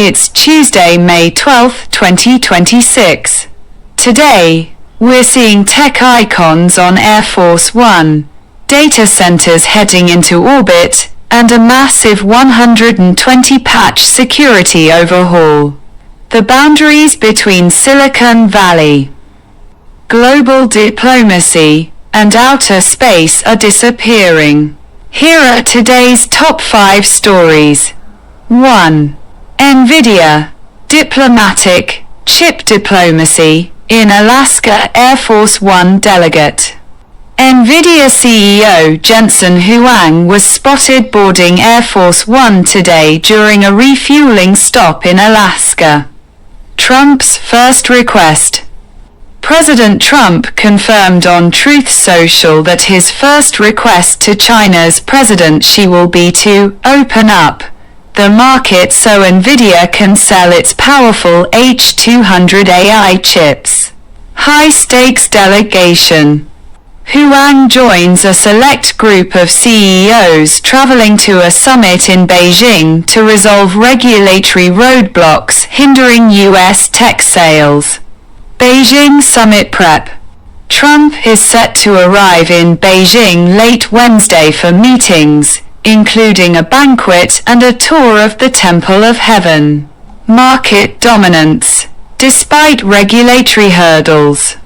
It's Tuesday, May 12, 2026. Today, we're seeing tech icons on Air Force One, data centers heading into orbit, and a massive 120-patch security overhaul. The boundaries between Silicon Valley, global diplomacy, and outer space are disappearing. Here are today's top 5 stories. 1. NVIDIA, diplomatic, chip diplomacy, in Alaska Air Force One delegate. NVIDIA CEO Jensen Huang was spotted boarding Air Force One today during a refueling stop in Alaska. Trump's first request. President Trump confirmed on Truth Social that his first request to China's President Xi will be to open up the market so NVIDIA can sell its powerful H200 AI chips. High-stakes delegation. Huang joins a select group of CEOs traveling to a summit in Beijing to resolve regulatory roadblocks hindering U.S. tech sales. Beijing Summit Prep. Trump is set to arrive in Beijing late Wednesday for meetings, including a banquet and a tour of the Temple of Heaven. Market dominance. Despite regulatory hurdles,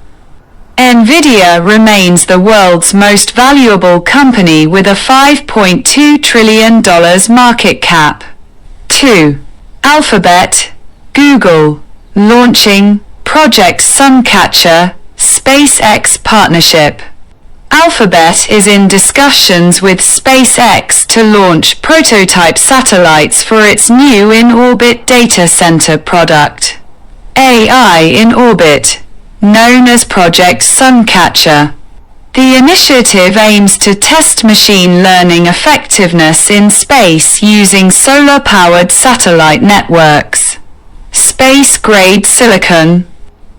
NVIDIA remains the world's most valuable company with a $5.2 trillion market cap. 2. Alphabet, Google, launching Project Suncatcher, SpaceX partnership. Alphabet is in discussions with SpaceX to launch prototype satellites for its new in-orbit data center product. AI in orbit, known as Project Suncatcher. The initiative aims to test machine learning effectiveness in space using solar-powered satellite networks. Space-grade silicon.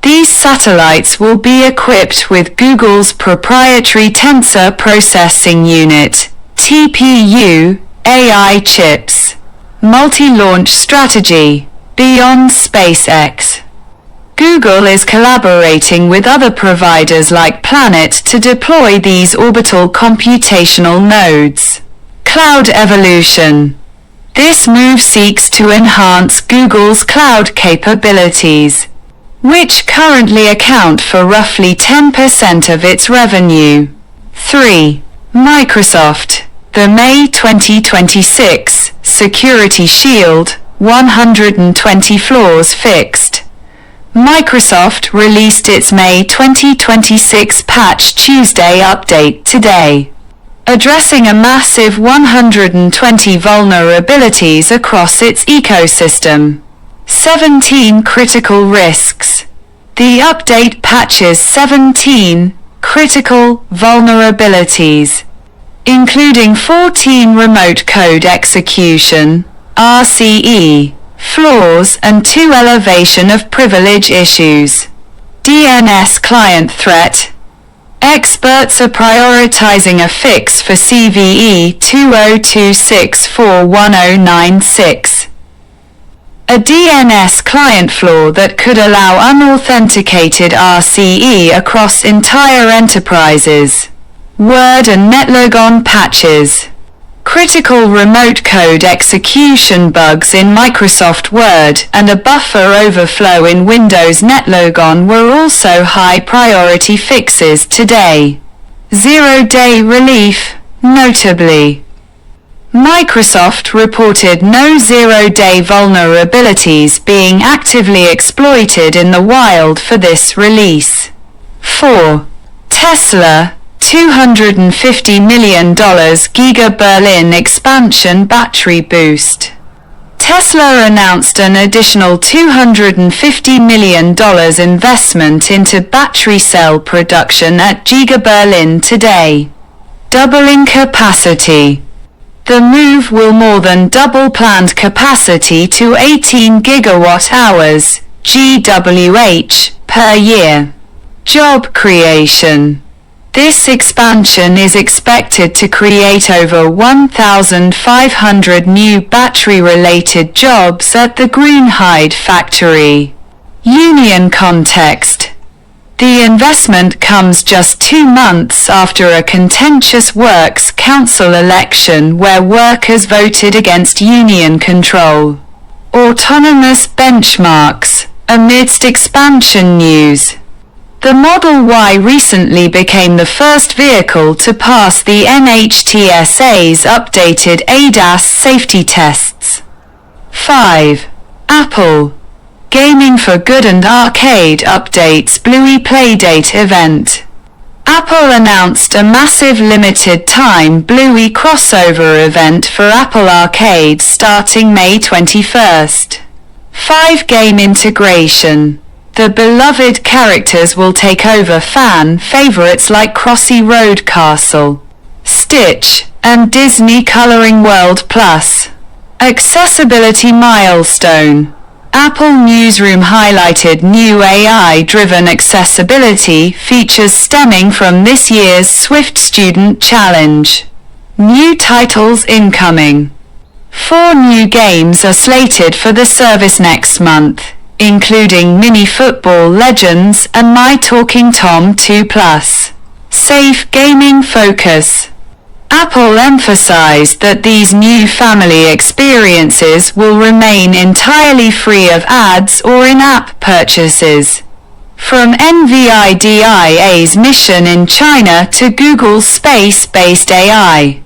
These satellites will be equipped with Google's proprietary Tensor Processing Unit, TPU, AI chips. Multi-launch strategy. Beyond SpaceX, Google is collaborating with other providers like Planet to deploy these orbital computational nodes. Cloud evolution. This move seeks to enhance Google's cloud capabilities, which currently account for roughly 10% of its revenue. 3. Microsoft, the May 2026 Security Shield, 120 flaws fixed. Microsoft released its May 2026 Patch Tuesday update today, addressing a massive 120 vulnerabilities across its ecosystem. 17 critical risks. The update patches 17 critical vulnerabilities, including 14 remote code execution (RCE) flaws and 2 elevation of privilege issues. DNS client threat. Experts are prioritizing a fix for CVE 2026411096. A DNS client flaw that could allow unauthenticated RCE across entire enterprises. Word and NetLogon patches. Critical remote code execution bugs in Microsoft Word and a buffer overflow in Windows NetLogon were also high-priority fixes today. Zero-day relief, notably. Microsoft reported no zero-day vulnerabilities being actively exploited in the wild for this release. 4. Tesla, $250 million Giga Berlin expansion battery boost. Tesla announced an additional $250 million investment into battery cell production at Giga Berlin today, doubling capacity. The move will more than double planned capacity to 18 gigawatt-hours (GWh) per year. Job creation. This expansion is expected to create over 1,500 new battery-related jobs at the Grünheide factory. Union context. The investment comes just 2 months after a contentious Works Council election where workers voted against union control. Autonomous benchmarks. Amidst expansion news. The Model Y recently became the first vehicle to pass the NHTSA's updated ADAS safety tests. 5. Apple. Gaming for Good and Arcade updates Bluey Playdate event. Apple announced a massive limited-time Bluey crossover event for Apple Arcade starting May 21st. 5. Game integration. The beloved characters will take over fan favorites like Crossy Road Castle, Stitch, and Disney Coloring World Plus. Accessibility milestone. Apple Newsroom highlighted new AI-driven accessibility features stemming from this year's Swift Student Challenge. New titles incoming. 4 new games are slated for the service next month, including Mini Football Legends and My Talking Tom 2+. Safe gaming focus. Apple emphasized that these new family experiences will remain entirely free of ads or in-app purchases. From NVIDIA's mission in China to Google's space-based AI.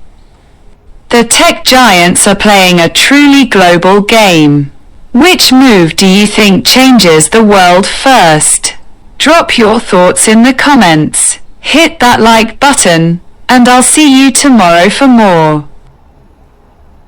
The tech giants are playing a truly global game. Which move do you think changes the world first? Drop your thoughts in the comments. Hit that like button, and I'll see you tomorrow for more.